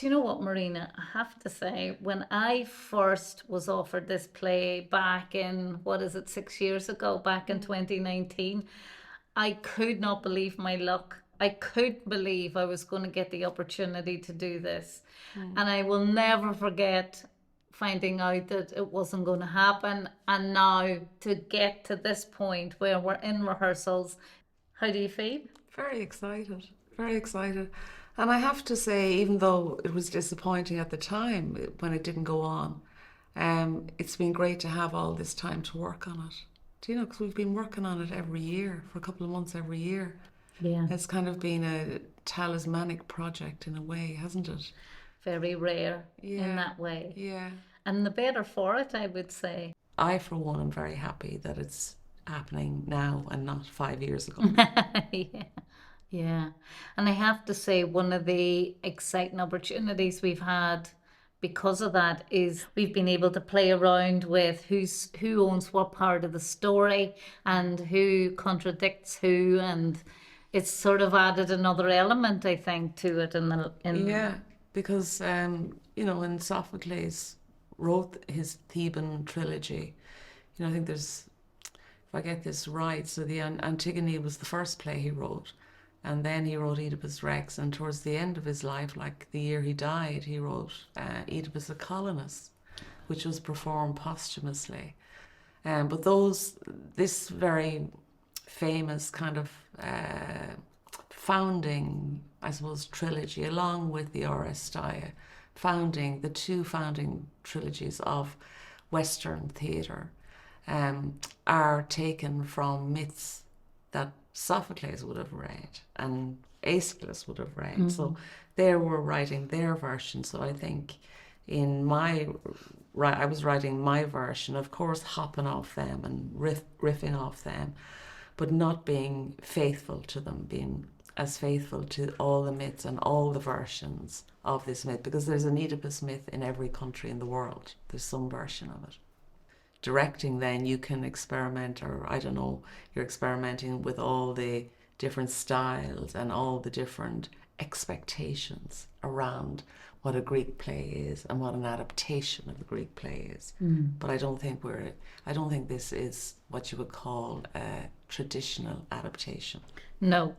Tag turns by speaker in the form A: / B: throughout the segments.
A: Do you know what, Marina? I have to say, when I first was offered this play back in, what is it, 6 years ago, back in 2019, I could not believe my luck. I couldn't believe I was going to get the opportunity to do this. And I will never forget finding out that it wasn't going to happen. And now to get to this point where we're in rehearsals, how do you feel?
B: Very excited, very excited. And I have to say, even though it was disappointing at the time when it didn't go on, it's been great to have all this time to work on it. Do you know, because we've been working on it every year, for a couple of months every year.
A: Yeah.
B: It's kind of been a talismanic project in a way, hasn't it?
A: Very rare in
B: Yeah,
A: that way.
B: yeah.
A: And the better for it, I would say.
B: I, for one, am very happy that it's happening now and not 5 years ago.
A: Yeah. Yeah. And I have to say, one of the exciting opportunities we've had because of that is we've been able to play around with who owns what part of the story and who contradicts who, and it's sort of added another element, I think, to it
B: Yeah, because when Sophocles wrote his Theban trilogy, I think there's, if I get this right, so the Antigone was the first play he wrote, and then he wrote Oedipus Rex, and towards the end of his life, like the year he died, he wrote Oedipus the Colonus, which was performed posthumously. But this very famous kind of founding, I suppose, trilogy, along with the Oresteia, the two founding trilogies of Western theatre, are taken from myths that Sophocles would have read and Aeschylus would have read. So they were writing their version. So I think I was writing my version, of course, hopping off them and riffing off them, but not being faithful to them, being as faithful to all the myths and all the versions of this myth, because there's an Oedipus myth in every country in the world. There's some version of it. Directing, then you can experiment, or I don't know, you're experimenting with all the different styles and all the different expectations around what a Greek play is and what an adaptation of a Greek play is. But I don't think this is what you would call a traditional adaptation.
A: No,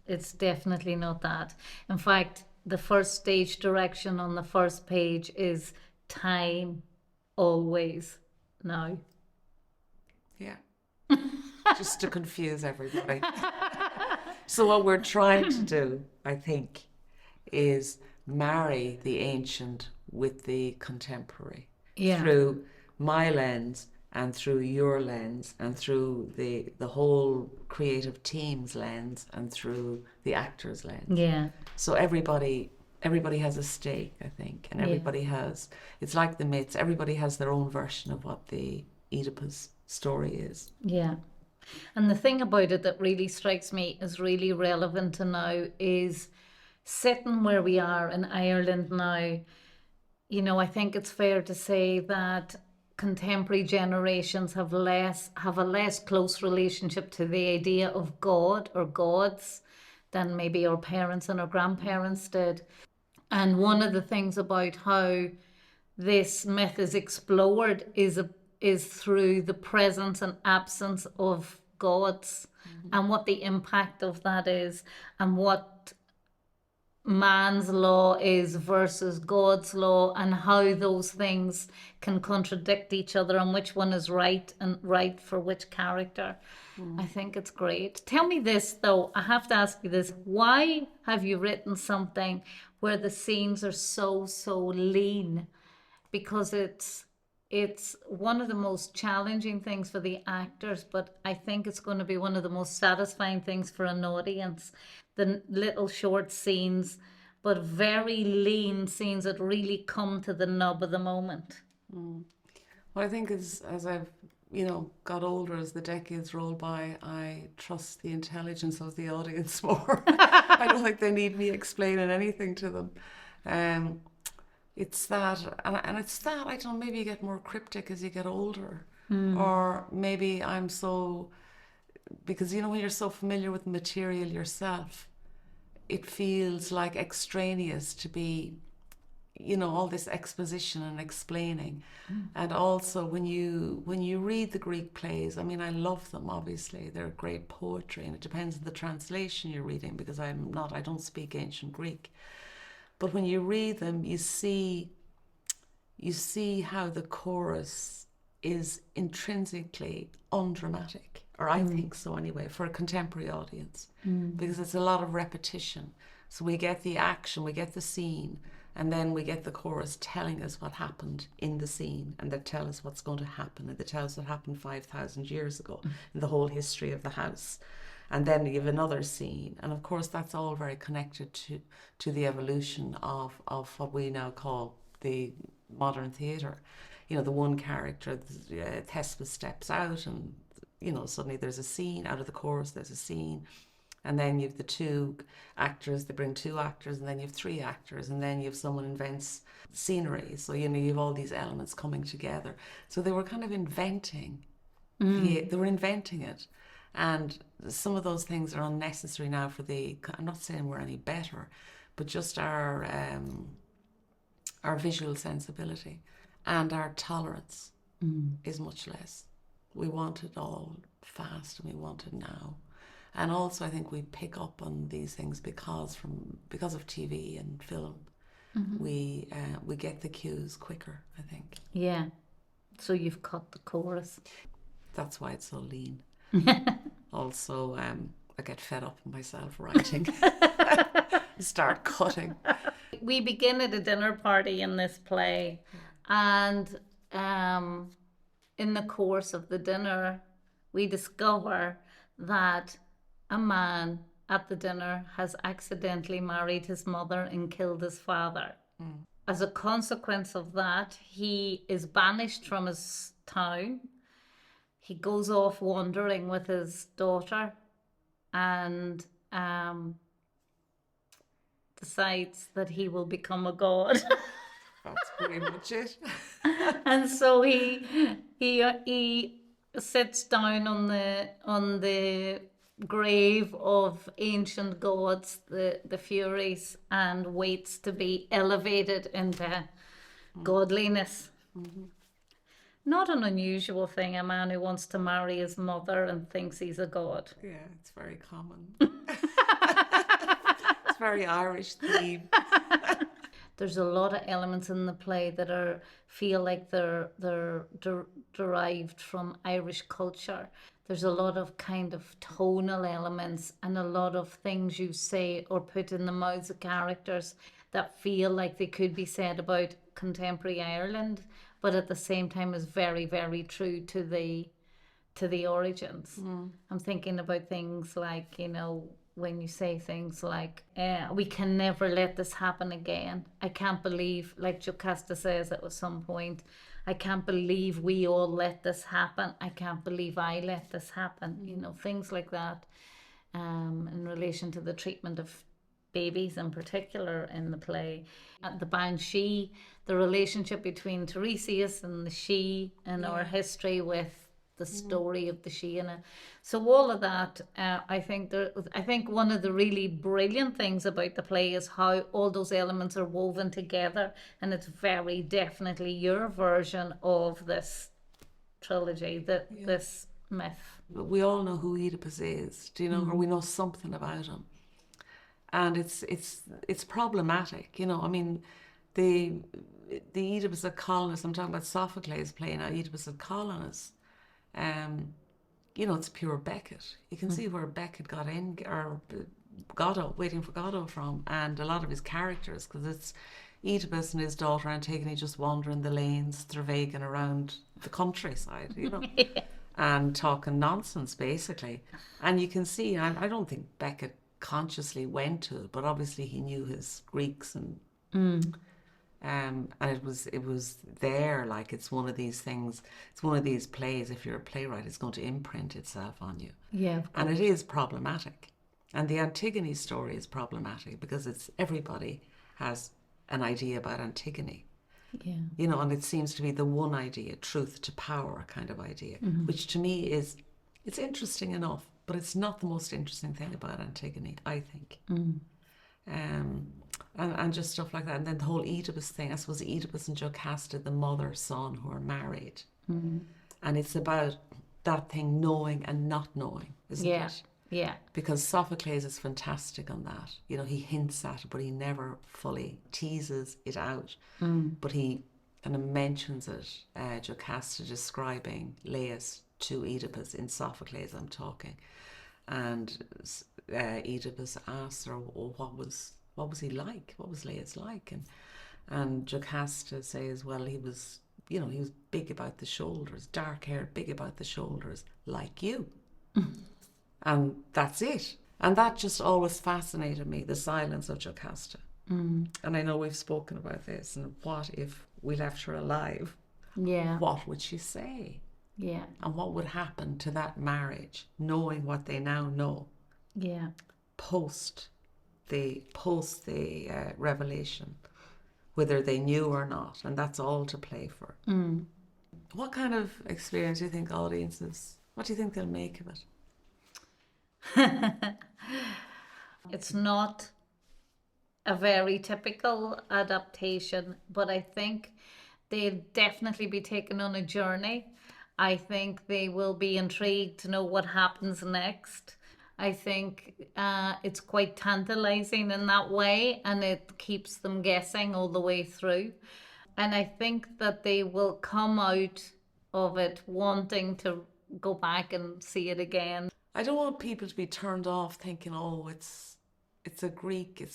A: it's definitely not that. In fact, the first stage direction on the first page is time, always, now.
B: Yeah. Just to confuse everybody. So what we're trying to do, I think, is marry the ancient with the contemporary through my lens and through your lens and through the whole creative team's lens and through the actor's lens.
A: Yeah.
B: So everybody has a stake, I think, and everybody has, it's like the myths, everybody has their own version of what the Oedipus story is.
A: Yeah. And the thing about it that really strikes me as really relevant to now is sitting where we are in Ireland now. I think it's fair to say that contemporary generations have a less close relationship to the idea of God or gods than maybe our parents and our grandparents did. And one of the things about how this myth is explored is through the presence and absence of gods, and what the impact of that is, and what man's law is versus God's law, and how those things can contradict each other, and which one is right and right for which character. I think it's great. Tell me this though, I have to ask you this. Why have you written something where the scenes are so lean? Because it's one of the most challenging things for the actors, but I think it's going to be one of the most satisfying things for an audience. The little short scenes, but very lean scenes that really come to the nub of the moment.
B: Well, I think as I've got older, as the decades roll by, I trust the intelligence of the audience more. I don't think they need me explaining anything to them. It's that, and it's that, I don't know, maybe you get more cryptic as you get older. Or maybe I'm so, because when you're so familiar with the material yourself, it feels like extraneous to be all this exposition and explaining. And also when you read the Greek plays, I mean, I love them, obviously. They're great poetry, and it depends on the translation you're reading, because I don't speak ancient Greek. But when you read them, you see how the chorus is intrinsically undramatic, or I think so anyway, for a contemporary audience, because it's a lot of repetition. So we get the action, we get the scene, and then we get the chorus telling us what happened in the scene, and they tell us what's going to happen, and they tell us what happened 5,000 years ago in the whole history of the house. And then you have another scene, and of course that's all very connected to the evolution of what we now call the modern theatre. The one character, Thespis, steps out, and suddenly there's a scene out of the chorus. There's a scene, and then you have the two actors. They bring two actors, and then you have three actors, and then you have someone invents scenery. So you have all these elements coming together. So they were kind of inventing. They were inventing it. And some of those things are unnecessary now I'm not saying we're any better, but just our visual sensibility and our tolerance is much less. We want it all fast, and we want it now. And also I think we pick up on these things because of TV and film. We get the cues quicker, I think.
A: Yeah. So you've cut the chorus.
B: That's why it's so lean. Also, I get fed up with myself writing. Start cutting.
A: We begin at a dinner party in this play, and in the course of the dinner, we discover that a man at the dinner has accidentally married his mother and killed his father. As a consequence of that, he is banished from his town. He goes off wandering with his daughter, and decides that he will become a god.
B: That's pretty much it.
A: And so he sits down on the grave of ancient gods, the Furies, and waits to be elevated into godliness. Not an unusual thing, a man who wants to marry his mother and thinks he's a god.
B: Yeah, it's very common. It's very Irish theme.
A: There's a lot of elements in the play that feel like they're derived from Irish culture. There's a lot of kind of tonal elements and a lot of things you say or put in the mouths of characters that feel like they could be said about contemporary Ireland, but at the same time is very, very true to the origins. I'm thinking about things like, when you say things like, we can never let this happen again. I can't believe, like Jocasta says at some point, I can't believe we all let this happen. I can't believe I let this happen. Things like that, in relation to the treatment of babies in particular in the play. The Banshee, the relationship between Tiresias and the she in our history with the story of the she in it. So all of that, I think one of the really brilliant things about the play is how all those elements are woven together, and it's very definitely your version of this trilogy, this myth.
B: We all know who Oedipus is, or we know something about him. And it's problematic, I mean, the Oedipus of Colonus, I'm talking about Sophocles playing Oedipus of Colonus. It's pure Beckett. You can see where Beckett got in, or Godot, waiting for Godot from, and a lot of his characters, because it's Oedipus and his daughter Antigone just wandering the lanes, stravaiging around the countryside, and talking nonsense, basically. And you can see, I don't think Beckett consciously went to it, but obviously he knew his Greeks, and it was there. Like, it's one of these things, it's one of these plays, if you're a playwright, it's going to imprint itself on you.
A: Yeah,
B: and it is problematic. And the Antigone story is problematic because everybody has an idea about Antigone.
A: Yeah.
B: And it seems to be the one idea, truth to power kind of idea, which to me it's interesting enough, but it's not the most interesting thing about Antigone, I think. and just stuff like that. And then the whole Oedipus thing, I suppose Oedipus and Jocasta, the mother, son, who are married. And it's about that thing, knowing and not knowing, isn't it?
A: Yeah.
B: Because Sophocles is fantastic on that. You know, he hints at it, but he never fully teases it out. But he kind of mentions it, Jocasta describing Laius to Oedipus in Sophocles, I'm talking. And Oedipus asks her, well, what was he like? What was Laius like? And Jocasta says, well, he was big about the shoulders, dark hair, big about the shoulders, like you. And that's it. And that just always fascinated me, the silence of Jocasta. And I know we've spoken about this, and what if we left her alive?
A: Yeah.
B: What would she say?
A: Yeah.
B: And what would happen to that marriage, knowing what they now know?
A: Yeah.
B: Post the revelation, whether they knew or not, and that's all to play for. What kind of experience do you think audiences, what do you think they'll make of it?
A: It's not a very typical adaptation, but I think they'll definitely be taken on a journey. I think they will be intrigued to know what happens next. I think it's quite tantalizing in that way, and it keeps them guessing all the way through. And I think that they will come out of it wanting to go back and see it again.
B: I don't want people to be turned off thinking, oh, it's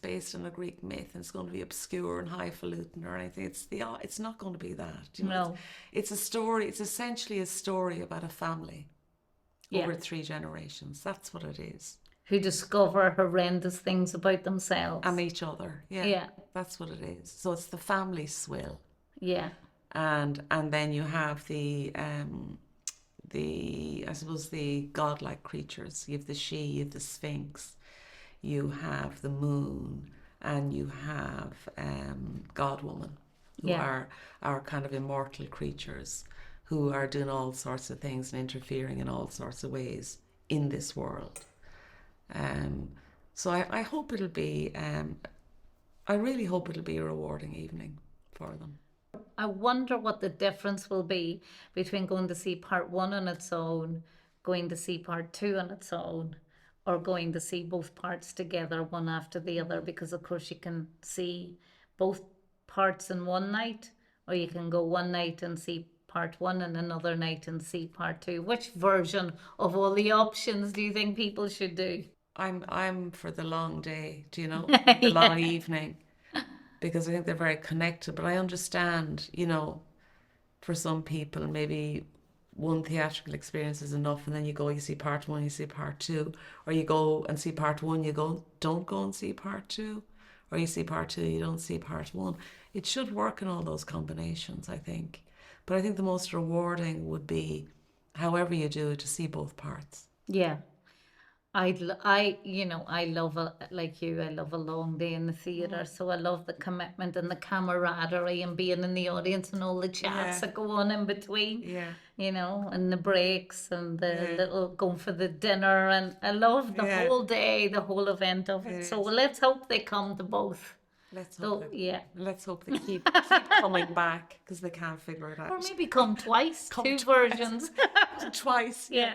B: based on a Greek myth and it's going to be obscure and highfalutin or anything. It's not going to be that. You know,
A: No.
B: It's a story. It's essentially a story about a family over 3 generations. That's what it is.
A: Who discover horrendous things about themselves.
B: And each other. Yeah. That's what it is. So it's the family swill.
A: Yeah.
B: And then you have the I suppose the godlike creatures. You have the she, you have the Sphinx, you have the moon, and you have God-woman, who are kind of immortal creatures who are doing all sorts of things and interfering in all sorts of ways in this world. So I hope it'll be, I really hope it'll be a rewarding evening for them.
A: I wonder what the difference will be between going to see part 1 on its own, going to see part 2 on its own, or going to see both parts together, one after the other, because of course you can see both parts in one night, or you can go one night and see part 1 and another night and see part 2. Which version of all the options do you think people should do?
B: I'm for the long day, do you know? The long evening. Because I think they're very connected. But I understand, you know, for some people, maybe one theatrical experience is enough, and then you see part 1, you see part 2, or you go and see part 1, don't go and see part 2, or you see part 2, you don't see part 1. It should work in all those combinations, I think. But I think the most rewarding would be, however you do it, to see both parts.
A: Yeah. I love like you, I love a long day in the theatre. So I love the commitment and the camaraderie and being in the audience and all the chats that go on in between.
B: Yeah.
A: You know, and the breaks and the little going for the dinner, and I love the whole day, the whole event of it. So let's hope they come to both.
B: Let's hope they keep coming back, because they can't figure it out.
A: Or maybe come twice, 2 versions.
B: Twice.
A: Yeah.